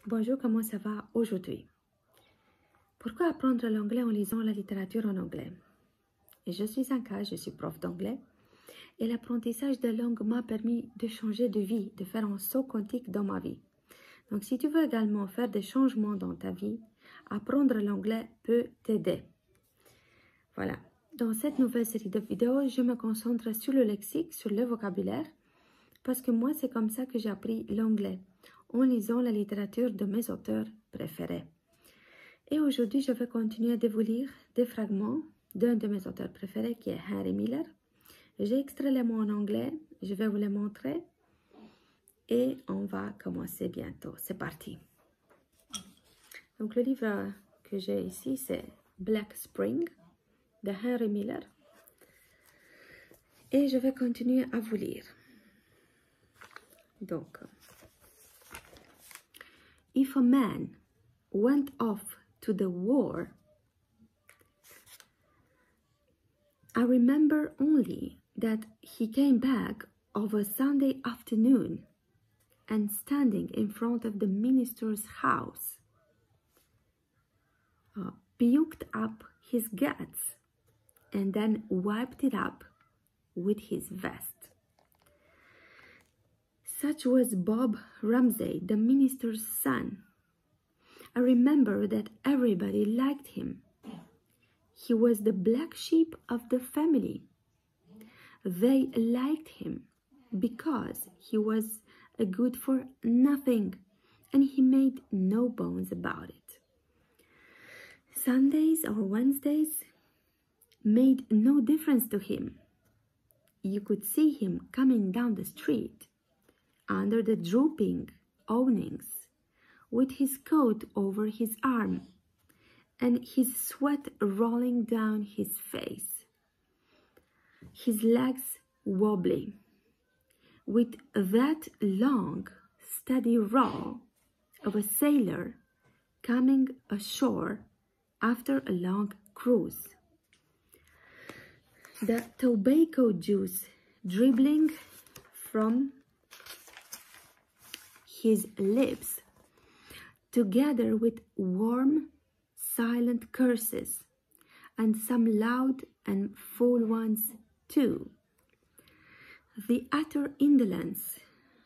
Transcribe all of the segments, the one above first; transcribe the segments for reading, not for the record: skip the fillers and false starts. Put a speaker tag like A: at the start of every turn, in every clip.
A: Bonjour, comment ça va aujourd'hui? Pourquoi apprendre l'anglais en lisant la littérature en anglais? Je suis Anka, je suis prof d'anglais et l'apprentissage de langue m'a permis de changer de vie, de faire un saut quantique dans ma vie. Donc si tu veux également faire des changements dans ta vie, apprendre l'anglais peut t'aider. Voilà. Dans cette nouvelle série de vidéos, je me concentre sur le lexique, sur le vocabulaire, parce que moi, c'est comme ça que j'ai appris l'anglais, en lisant la littérature de mes auteurs préférés. Et aujourd'hui, je vais continuer de vous lire des fragments d'un de mes auteurs préférés, qui est Henry Miller. J'ai extrait les mots en anglais, je vais vous les montrer. Et on va commencer bientôt. C'est parti. Donc, le livre que j'ai ici, c'est Black Spring de Henry Miller. Et je vais continuer à vous lire. Donc, if a man went off to the war, I remember only that he came back of a Sunday afternoon and standing in front of the minister's house, puked up his guts and then wiped it up with his vest. Such was Bob Ramsey, the minister's son. I remember that everybody liked him. He was the black sheep of the family. They liked him because he was a good for nothing, and he made no bones about it. Sundays or Wednesdays made no difference to him. You could see him coming down the street under the drooping awnings, with his coat over his arm and his sweat rolling down his face, his legs wobbly, with that long, steady roll of a sailor coming ashore after a long cruise. The tobacco juice dribbling from his lips, together with warm, silent curses, and some loud and full ones too. The utter indolence,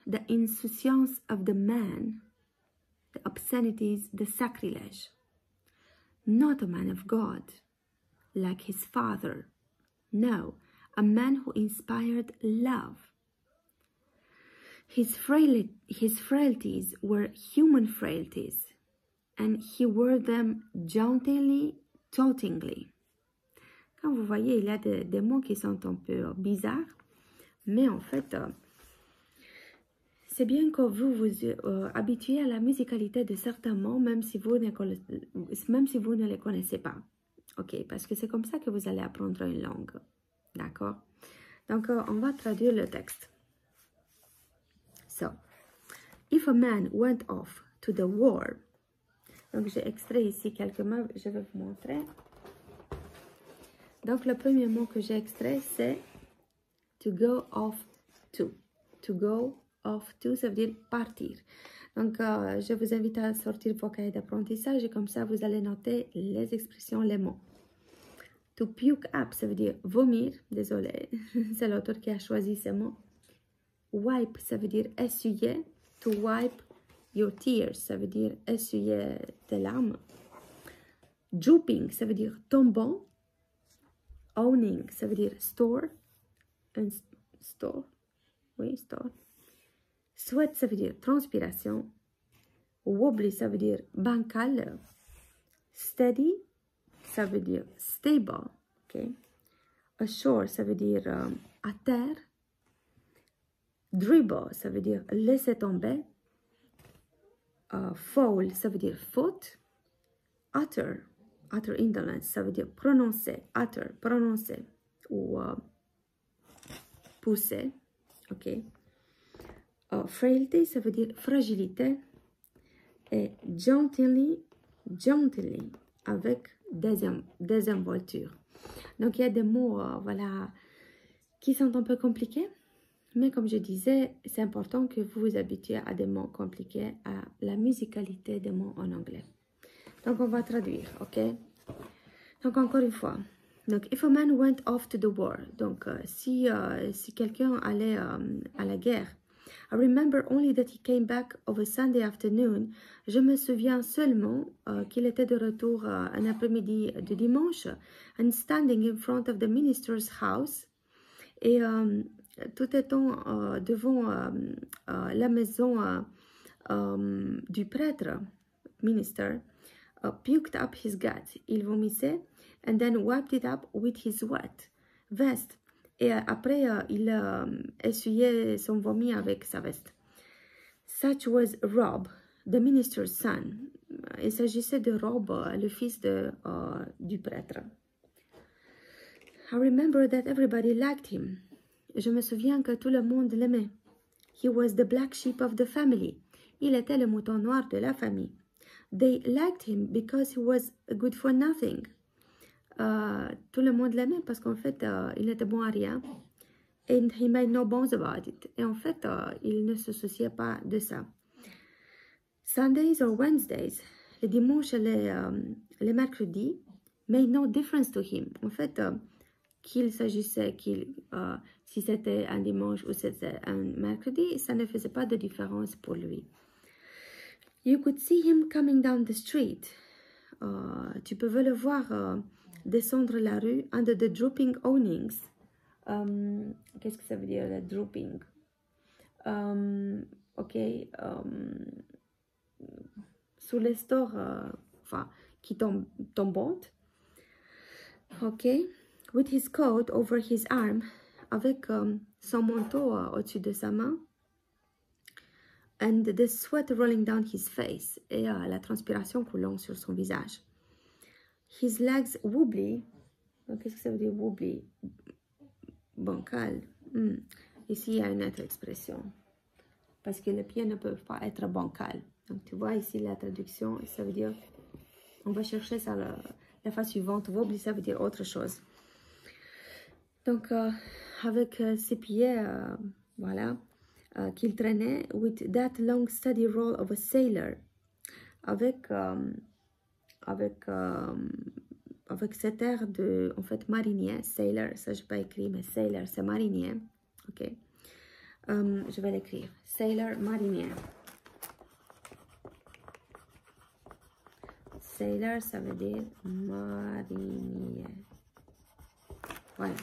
A: the insouciance of the man, the obscenities, the sacrilege. Not a man of God, like his father. No, a man who inspired love. His frailties were human frailties, and he wore them jauntily, tauntingly. Comme vous voyez, il y a des mots qui sont un peu bizarres, mais en fait, c'est bien que vous vous habituez à la musicalité de certains mots, même si vous ne les connaissez pas. Ok, parce que c'est comme ça que vous allez apprendre une langue. D'accord? Donc, on va traduire le texte. So, if a man went off to the war. Donc, j'ai extrait ici quelques mots, je vais vous montrer. Donc, le premier mot que j'ai extrait, c'est to go off to. To go off to, ça veut dire partir. Donc, je vous invite à sortir vos cahiers d'apprentissage et comme ça, vous allez noter les expressions, les mots. To puke up, ça veut dire vomir. Désolé, c'est l'auteur qui a choisi ces mots. Wipe, ça veut dire essuyer. To wipe your tears, ça veut dire essuyer tes larmes. Drooping, ça veut dire tombant. Owning, ça veut dire store. Store. Oui, store. Sweat, ça veut dire transpiration. Wobbly, ça veut dire bancal. Steady, ça veut dire stable. Okay. Ashore, ça veut dire à terre. Dribble, ça veut dire laisser tomber. Fall, ça veut dire faute. Utter indolence, ça veut dire prononcer. Utter, prononcer. Ou pousser. Ok. Frailty, ça veut dire fragilité. Et gently, avec désinvolture. Donc, il y a des mots, voilà, qui sont un peu compliqués. Mais comme je disais, c'est important que vous vous habituez à des mots compliqués, à la musicalité des mots en anglais. Donc, on va traduire, ok? Donc, encore une fois. Donc, if a man went off to the war. Donc, si quelqu'un allait à la guerre. I remember only that he came back of a Sunday afternoon. Je me souviens seulement qu'il était de retour un après-midi de dimanche. And standing in front of the minister's house. Et tout étant devant la maison du prêtre, minister, puked up his guts. Il vomissait, and then wiped it up with his wet vest. Et après, il essuyait son vomi avec sa veste. Such was Rob, the minister's son. Il s'agissait de Rob, le fils du prêtre. I remember that everybody liked him. Je me souviens que tout le monde l'aimait. He was the black sheep of the family. Il était le mouton noir de la famille. They liked him because he was good for nothing. Tout le monde l'aimait parce qu'en fait, il n'était bon à rien. And he made no bones about it. Et en fait, il ne se souciait pas de ça. Sundays or Wednesdays, les dimanches et les mercredis, made no difference to him. En fait, qu'il s'agissait, si c'était un dimanche ou c'était un mercredi, ça ne faisait pas de différence pour lui. You could see him coming down the street. Tu pouvais le voir descendre la rue under the drooping awnings. Qu'est-ce que ça veut dire, le drooping? Ok. Sous les stores, enfin, qui tombantes. Ok. With his coat over his arm, avec son manteau au-dessus de sa main. And the sweat rolling down his face, et la transpiration coulant sur son visage. His legs wobbly. Qu'est-ce que ça veut dire wobbly? Bancal. Ici, il y a une autre expression. Parce que les pieds ne peuvent pas être bancals. Donc, tu vois ici la traduction, ça veut dire, on va chercher ça la fois suivante. Wobbly, ça veut dire autre chose. Donc, avec ses pieds, voilà, qu'il traînait, with that long steady roll of a sailor, avec cet air de, en fait, marinier, sailor, ça je n'ai pas écrit, mais sailor, c'est marinier, ok, je vais l'écrire, sailor, marinier. Sailor, ça veut dire marinier. Voilà,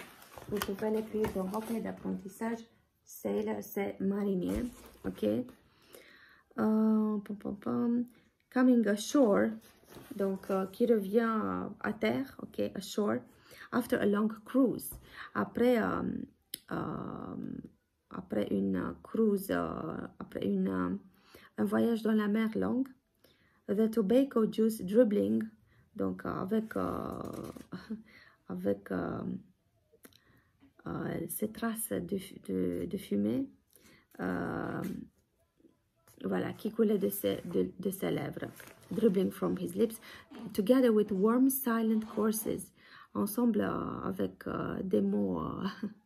A: vous pouvez l'écrire dans vos clés d'apprentissage. Sailor, c'est marinier, ok. Coming ashore, donc qui revient à terre, ok, ashore, after a long cruise, après une cruise, après un voyage dans la mer longue, the tobacco juice dribbling, donc avec ces traces de fumée, voilà, qui coulaient de ses lèvres, dribbling from his lips, together with warm, silent courses, ensemble avec des mots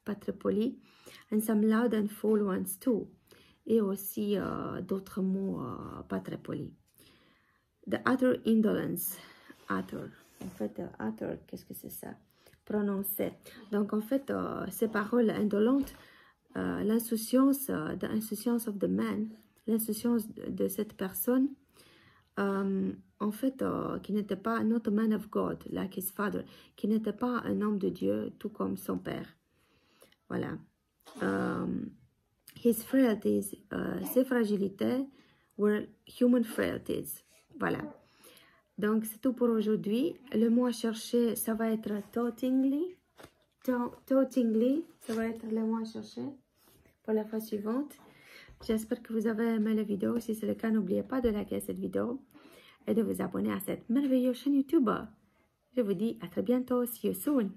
A: pas très polis, and some loud and full ones too, et aussi d'autres mots pas très polis. The utter indolence, utter, en fait, utter, qu'est-ce que c'est ça? Prononcer. Donc, en fait, ces paroles indolentes, l'insouciance, the insouciance of the man, l'insouciance de cette personne, en fait, qui n'était pas, not a man of God, like his father, qui n'était pas un homme de Dieu, tout comme son père. Voilà. His frailties, ses fragilités, were human frailties. Voilà. Donc, c'est tout pour aujourd'hui. Le mot à chercher, ça va être totingly. Totingly, ça va être le mot à chercher pour la fois suivante. J'espère que vous avez aimé la vidéo. Si c'est le cas, n'oubliez pas de liker cette vidéo et de vous abonner à cette merveilleuse chaîne YouTube. Je vous dis à très bientôt. See you soon.